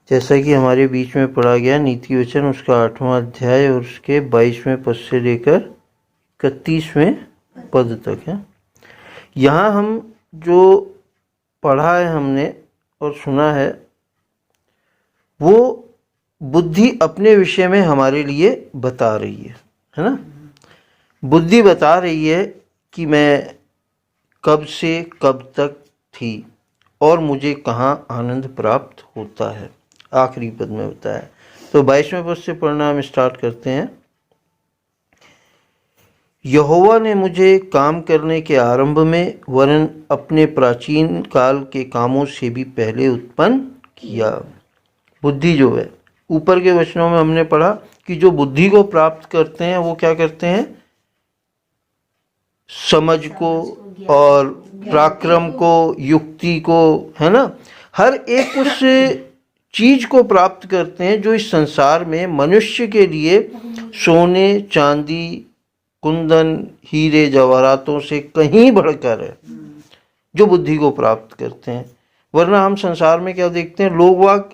जैसा कि हमारे बीच में पढ़ा गया नीति वचन उसका 8वां अध्याय और उसके 22वें पद से लेकर 31वें पद तक है। यहाँ हम जो पढ़ा है हमने और सुना है वो बुद्धि अपने विषय में हमारे लिए बता रही है ना। बुद्धि बता रही है कि मैं कब से कब तक थी और मुझे कहाँ आनंद प्राप्त होता है, आखिरी पद में बताया। तो 22वें पद से पढ़ना हम स्टार्ट करते हैं। यहोवा ने मुझे काम करने के आरंभ में वरन अपने प्राचीन काल के कामों से भी पहले उत्पन्न किया। बुद्धि जो है, ऊपर के वचनों में हमने पढ़ा कि जो बुद्धि को प्राप्त करते हैं वो क्या करते हैं, समझ को और पराक्रम को, युक्ति को, है ना, हर एक उस चीज को प्राप्त करते हैं जो इस संसार में मनुष्य के लिए सोने चांदी कुंदन हीरे जवाहरातों से कहीं बढ़कर है, जो बुद्धि को प्राप्त करते हैं। वरना हम संसार में क्या देखते हैं, लोग वाग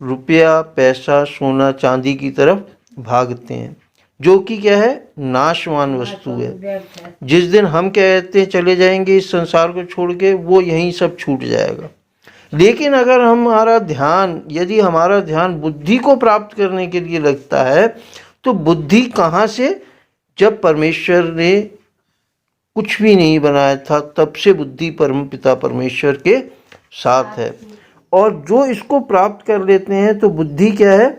रुपया पैसा सोना चांदी की तरफ भागते हैं, जो कि क्या है, नाशवान वस्तु है। जिस दिन हम कहते हैं चले जाएंगे इस संसार को छोड़ के, वो यहीं सब छूट जाएगा। लेकिन अगर हमारा ध्यान, यदि हमारा ध्यान बुद्धि को प्राप्त करने के लिए लगता है, तो बुद्धि कहाँ से, जब परमेश्वर ने कुछ भी नहीं बनाया था तब से बुद्धि परम पिता परमेश्वर के साथ है। और जो इसको प्राप्त कर लेते हैं तो बुद्धि क्या है,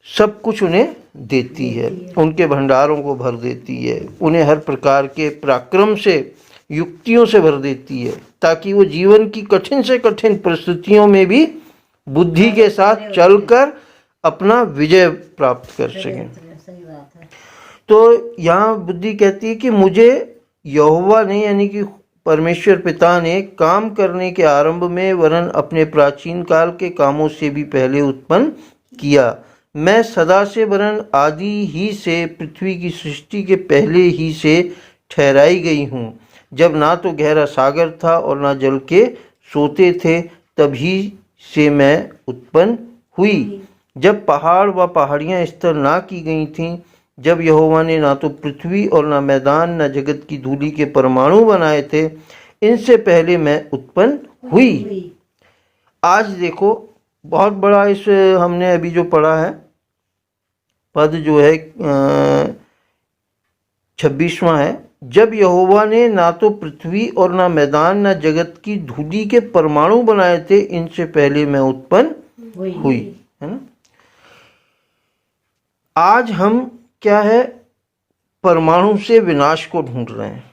सब कुछ उन्हें देती है, उनके भंडारों को भर देती है, उन्हें हर प्रकार के पराक्रम से युक्तियों से भर देती है, ताकि वो जीवन की कठिन से कठिन परिस्थितियों में भी बुद्धि के साथ चलकर अपना विजय प्राप्त कर सकें। तो यहाँ बुद्धि कहती है कि मुझे यहोवा ने, यानी कि परमेश्वर पिता ने काम करने के आरंभ में वरन अपने प्राचीन काल के कामों से भी पहले उत्पन्न किया। मैं सदा से वरन आदि ही से, पृथ्वी की सृष्टि के पहले ही से ठहराई गई हूँ, जब ना तो गहरा सागर था और ना जल के सोते थे, तभी से मैं उत्पन्न हुई। जब पहाड़ व पहाड़ियाँ स्थिर ना की गई थीं, जब यहोवा ने ना तो पृथ्वी और ना मैदान ना जगत की धूलि के परमाणु बनाए थे, इनसे पहले मैं उत्पन्न हुई। आज देखो बहुत बड़ा इस हमने अभी जो पढ़ा है पद जो है 26वां है, जब यहोवा ने ना तो पृथ्वी और ना मैदान ना जगत की धूलि के परमाणु बनाए थे, इनसे पहले मैं उत्पन्न हुई, है ना। आज हम क्या है, परमाणु से विनाश को ढूंढ रहे हैं।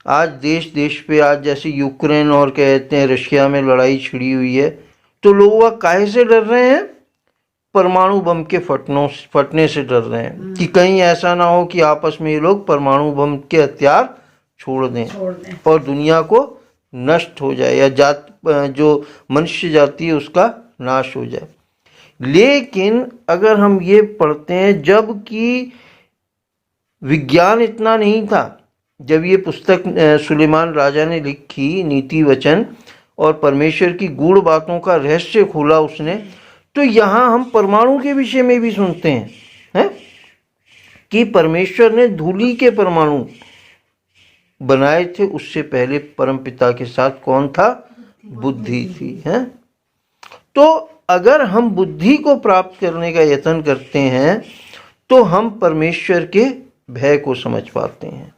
आज देश देश पे, आज जैसे यूक्रेन और कहते हैं रशिया में लड़ाई छिड़ी हुई है, तो लोग काहे से डर रहे हैं, परमाणु बम के फटने से डर रहे हैं कि कहीं ऐसा ना हो कि आपस में ये लोग परमाणु बम के हथियार छोड़ दें और दुनिया को नष्ट हो जाए, या जो मनुष्य जाति है उसका नाश हो जाए। लेकिन अगर हम ये पढ़ते हैं, जब कि विज्ञान इतना नहीं था, जब ये पुस्तक सुलेमान राजा ने लिखी नीति वचन और परमेश्वर की गूढ़ बातों का रहस्य खोला उसने, तो यहाँ हम परमाणु के विषय में भी सुनते हैं कि परमेश्वर ने धूलि के परमाणु बनाए थे। उससे पहले परमपिता के साथ कौन था, बुद्धि थी, है। तो अगर हम बुद्धि को प्राप्त करने का यत्न करते हैं तो हम परमेश्वर के भय को समझ पाते हैं।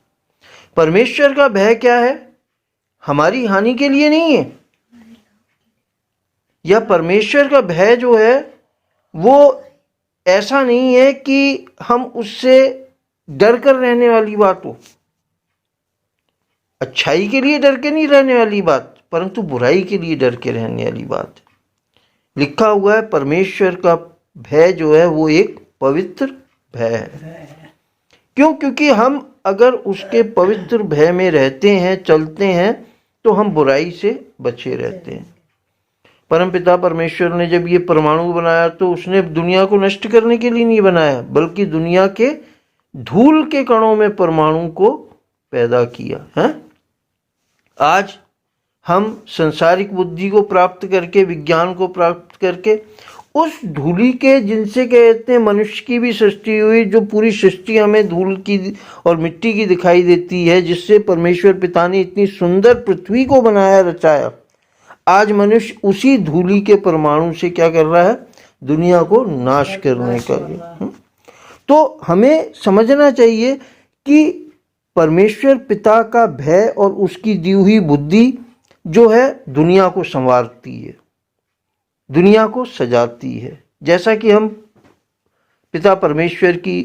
परमेश्वर का भय क्या है, हमारी हानि के लिए नहीं है, या परमेश्वर का भय जो है वो ऐसा नहीं है कि हम उससे डर कर रहने वाली बात हो, अच्छाई के लिए डर के नहीं रहने वाली बात, परंतु बुराई के लिए डर के रहने वाली बात। लिखा हुआ है परमेश्वर का भय जो है वो एक पवित्र भय है। क्यों? क्योंकि हम अगर उसके पवित्र भय में रहते हैं, चलते हैं, तो हम बुराई से बचे रहते हैं। परमपिता परमेश्वर ने जब ये परमाणु बनाया तो उसने दुनिया को नष्ट करने के लिए नहीं बनाया, बल्कि दुनिया के धूल के कणों में परमाणु को पैदा किया है। आज हम संसारिक बुद्धि को प्राप्त करके, विज्ञान को प्राप्त करके उस धूलि के, जिनसे कहते हैं मनुष्य की भी सृष्टि हुई, जो पूरी सृष्टि हमें धूल की और मिट्टी की दिखाई देती है, जिससे परमेश्वर पिता ने इतनी सुंदर पृथ्वी को बनाया, रचाया। आज मनुष्य उसी धूलि के परमाणु से क्या कर रहा है? दुनिया को नाश करने का। तो हमें समझना चाहिए कि परमेश्वर पिता का भय और उसकी दी हुई बुद्धि जो है दुनिया को संवारती है, दुनिया को सजाती है। जैसा कि हम पिता परमेश्वर की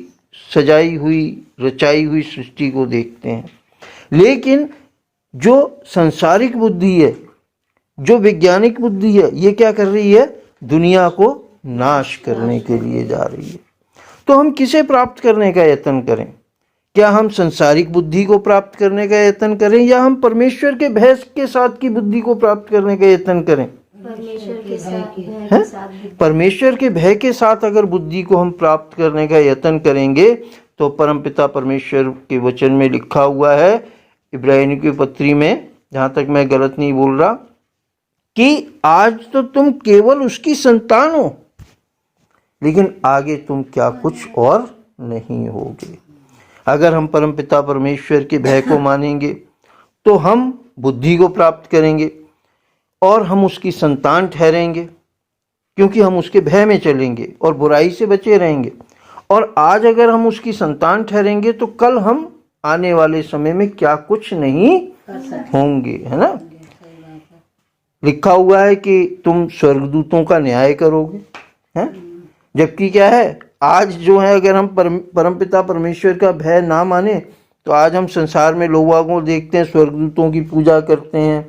सजाई हुई, रचाई हुई सृष्टि को देखते हैं। लेकिन जो संसारिक बुद्धि है, जो वैज्ञानिक बुद्धि है, ये क्या कर रही है? दुनिया को नाश करने के लिए जा रही है। तो हम किसे प्राप्त करने का यत्न करें? क्या हम संसारिक बुद्धि को प्राप्त करने का यत्न करें, या हम परमेश्वर के भय के साथ की बुद्धि को प्राप्त करने का यत्न करें? परमेश्वर के भय के साथ अगर बुद्धि को हम प्राप्त करने का यत्न करेंगे तो परमपिता परमेश्वर के वचन में लिखा हुआ है, इब्रानियों की पत्री में, जहां तक मैं गलत नहीं बोल रहा, कि आज तो तुम केवल उसकी संतान हो, लेकिन आगे तुम क्या कुछ और नहीं होगे। अगर हम परमपिता परमेश्वर के भय को मानेंगे तो हम बुद्धि को प्राप्त करेंगे और हम उसकी संतान ठहरेंगे, क्योंकि हम उसके भय में चलेंगे और बुराई से बचे रहेंगे। और आज अगर हम उसकी संतान ठहरेंगे तो कल हम आने वाले समय में क्या कुछ नहीं होंगे, है ना। लिखा हुआ है कि तुम स्वर्गदूतों का न्याय करोगे, हैं? जबकि क्या है, आज जो है, अगर हम परमपिता परमेश्वर का भय ना माने तो आज हम संसार में लोगों को देखते हैं स्वर्गदूतों की पूजा करते हैं,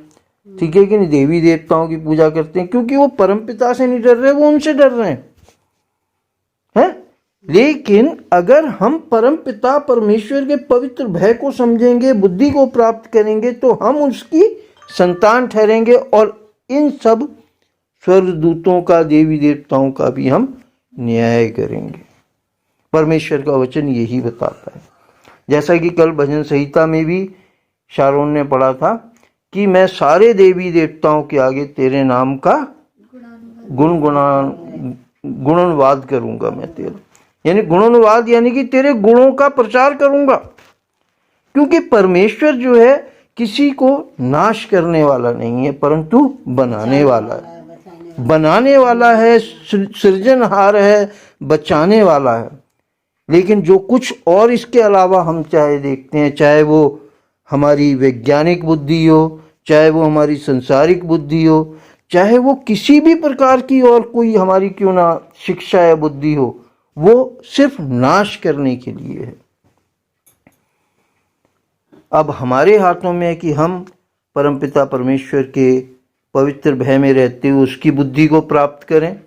ठीक है कि नहीं, देवी देवताओं की पूजा करते हैं, क्योंकि वो परमपिता से नहीं डर रहे, वो उनसे डर रहे हैं। लेकिन अगर हम परमपिता परमेश्वर के पवित्र भय को समझेंगे, बुद्धि को प्राप्त करेंगे, तो हम उसकी संतान ठहरेंगे और इन सब स्वर्गदूतों का, देवी देवताओं का भी हम न्याय करेंगे। परमेश्वर का वचन यही बताता है। जैसा कि कल भजन संहिता में भी शारोन ने पढ़ा था कि मैं सारे देवी देवताओं के आगे तेरे नाम का गुणवाद करूंगा। मैं तेरा, यानी गुणवाद, यानी कि तेरे गुणों का प्रचार करूंगा, क्योंकि परमेश्वर जो है किसी को नाश करने वाला नहीं है, परंतु बनाने वाला है। बनाने वाला है, सृजनहार है, बचाने वाला है। लेकिन जो कुछ और इसके अलावा हम चाहे देखते हैं, चाहे वो हमारी वैज्ञानिक बुद्धि हो, चाहे वो हमारी संसारिक बुद्धि हो, चाहे वो किसी भी प्रकार की और कोई हमारी क्यों ना शिक्षा या बुद्धि हो, वो सिर्फ नाश करने के लिए है। अब हमारे हाथों में है कि हम परमपिता परमेश्वर के पवित्र भय में रहते हुए उसकी बुद्धि को प्राप्त करें,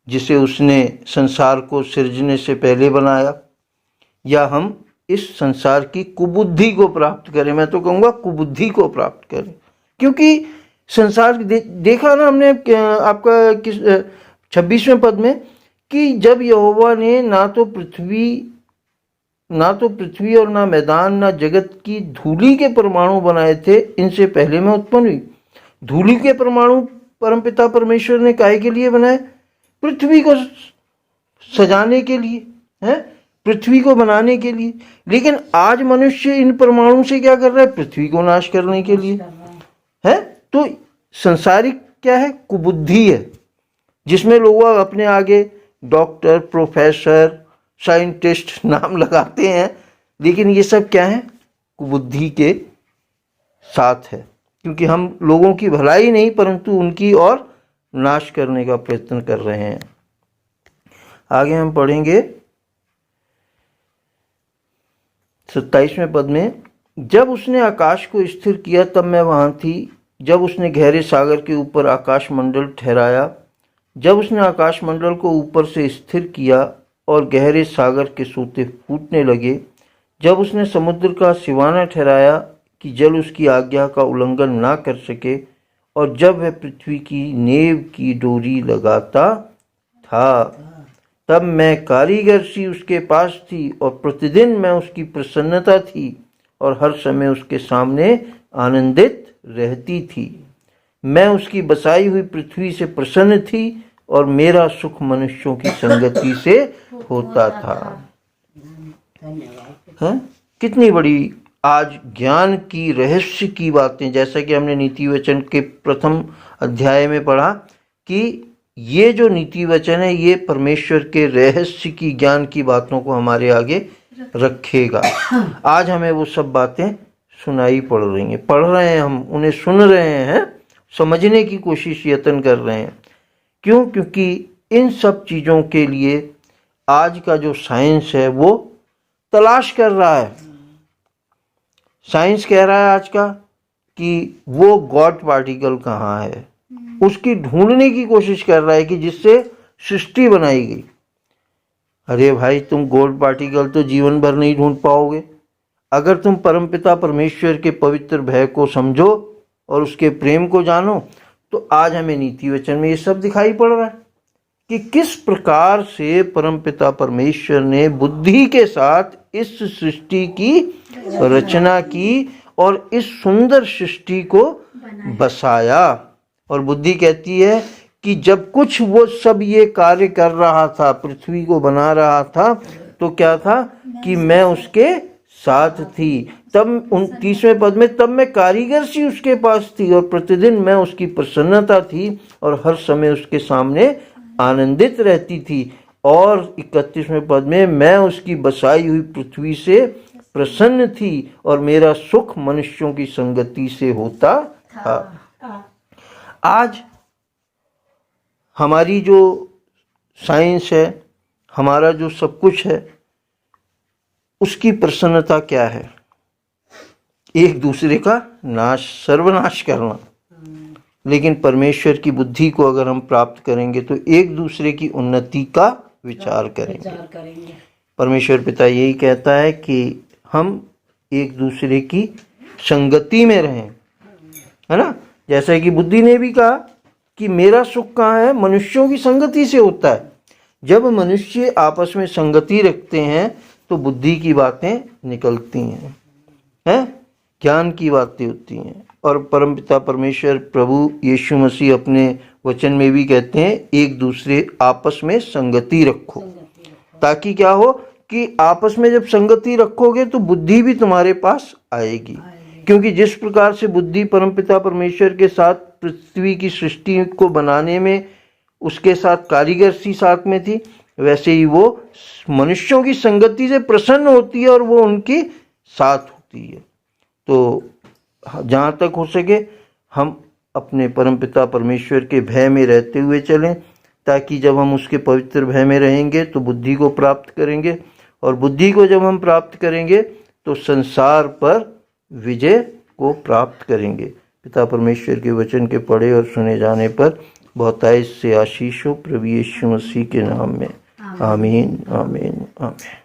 जिसे उसने संसार को सृजने से पहले बनाया, या हम इस संसार की कुबुद्धि को प्राप्त करें। मैं तो कहूँगा कुबुद्धि को प्राप्त करें, क्योंकि संसार देखा ना हमने आपका किस 26वें पद में, कि जब यहोवा ने ना तो पृथ्वी और ना मैदान ना जगत की धूलि के परमाणु बनाए थे, इनसे पहले मैं उत्पन्न हुई। धूलि के परमाणु परमपिता परमेश्वर ने काहे के लिए बनाए? पृथ्वी को सजाने के लिए, है, पृथ्वी को बनाने के लिए। लेकिन आज मनुष्य इन परमाणु से क्या कर रहा है? पृथ्वी को नाश करने के लिए, है। तो संसारिक क्या है? कुबुद्धि है, जिसमें लोग अपने आगे डॉक्टर, प्रोफेसर, साइंटिस्ट नाम लगाते हैं, लेकिन ये सब क्या है? कुबुद्धि के साथ है, क्योंकि हम लोगों की भलाई नहीं परंतु उनकी और नाश करने का प्रयत्न कर रहे हैं। आगे हम पढ़ेंगे 27वें पद में, जब उसने आकाश को स्थिर किया तब मैं वहां थी, जब उसने गहरे सागर के ऊपर आकाश मंडल ठहराया, जब उसने आकाश मंडल को ऊपर से स्थिर किया और गहरे सागर के सोते फूटने लगे, जब उसने समुद्र का सिवाना ठहराया कि जल उसकी आज्ञा का उल्लंघन ना कर सके, और जब वह पृथ्वी की नेव की डोरी लगाता था, तब मैं कारीगर सी उसके पास थी और प्रतिदिन मैं उसकी प्रसन्नता थी और हर समय उसके सामने आनंदित रहती थी। मैं उसकी बसाई हुई पृथ्वी से प्रसन्न थी और मेरा सुख मनुष्यों की संगति से होता था। हैं? कितनी बड़ी आज ज्ञान की रहस्य की बातें, जैसा कि हमने नीति वचन के प्रथम अध्याय में पढ़ा कि ये जो नीति वचन है ये परमेश्वर के रहस्य की ज्ञान की बातों को हमारे आगे रखेगा। आज हमें वो सब बातें सुनाई पड़ रही हैं, पढ़ रहे हैं, हम उन्हें सुन रहे हैं, समझने की कोशिश यत्न कर रहे हैं। क्यों? क्योंकि इन सब चीज़ों के लिए आज का जो साइंस है वो तलाश कर रहा है। साइंस कह रहा है आज का कि वो गॉड पार्टिकल कहाँ है, उसकी ढूंढने की कोशिश कर रहा है कि जिससे सृष्टि बनाई गई। अरे भाई, तुम गॉड पार्टिकल तो जीवन भर नहीं ढूंढ पाओगे। अगर तुम परमपिता परमेश्वर के पवित्र भय को समझो और उसके प्रेम को जानो, तो आज हमें नीति वचन में ये सब दिखाई पड़ रहा है कि किस प्रकार से परमपिता परमेश्वर ने बुद्धि के साथ इस सृष्टि की रचना की और इस सुंदर सृष्टि को बसाया। और बुद्धि कहती है कि जब कुछ वो सब ये कार्य कर रहा था, पृथ्वी को बना रहा था, तो क्या था कि मैं उसके साथ थी। तब 29वें पद में, तब मैं कारीगर सी उसके पास थी और प्रतिदिन मैं उसकी प्रसन्नता थी और हर समय उसके सामने आनंदित रहती थी। और 31वें पद में, मैं उसकी बसाई हुई पृथ्वी से प्रसन्न थी और मेरा सुख मनुष्यों की संगति से होता था। आज हमारी जो साइंस है, हमारा जो सब कुछ है, उसकी प्रसन्नता क्या है? एक दूसरे का नाश, सर्वनाश करना। लेकिन परमेश्वर की बुद्धि को अगर हम प्राप्त करेंगे तो एक दूसरे की उन्नति का विचार करेंगे। परमेश्वर पिता यही कहता है कि हम एक दूसरे की संगति में रहें, है ना। जैसा कि बुद्धि ने भी कहा कि मेरा सुख कहाँ है, मनुष्यों की संगति से होता है। जब मनुष्य आपस में संगति रखते हैं तो बुद्धि की बातें निकलती हैं, ज्ञान की बातें होती हैं। और परमपिता परमेश्वर प्रभु यीशु मसीह अपने वचन में भी कहते हैं, एक दूसरे आपस में संगति रखो, ताकि क्या हो कि आपस में जब संगति रखोगे तो बुद्धि भी तुम्हारे पास आएगी। क्योंकि जिस प्रकार से बुद्धि परमपिता परमेश्वर के साथ पृथ्वी की सृष्टि को बनाने में उसके साथ कारीगर सी साथ में थी, वैसे ही वो मनुष्यों की संगति से प्रसन्न होती है और वो उनकी साथ होती है। तो जहाँ तक हो सके हम अपने परमपिता परमेश्वर के भय में रहते हुए चलें, ताकि जब हम उसके पवित्र भय में रहेंगे तो बुद्धि को प्राप्त करेंगे, और बुद्धि को जब हम प्राप्त करेंगे तो संसार पर विजय को प्राप्त करेंगे। पिता परमेश्वर के वचन के पढ़े और सुने जाने पर बहुतायत से आशीष हो प्रभु यीशु मसीह के नाम में। आमीन, आमीन, आमीन।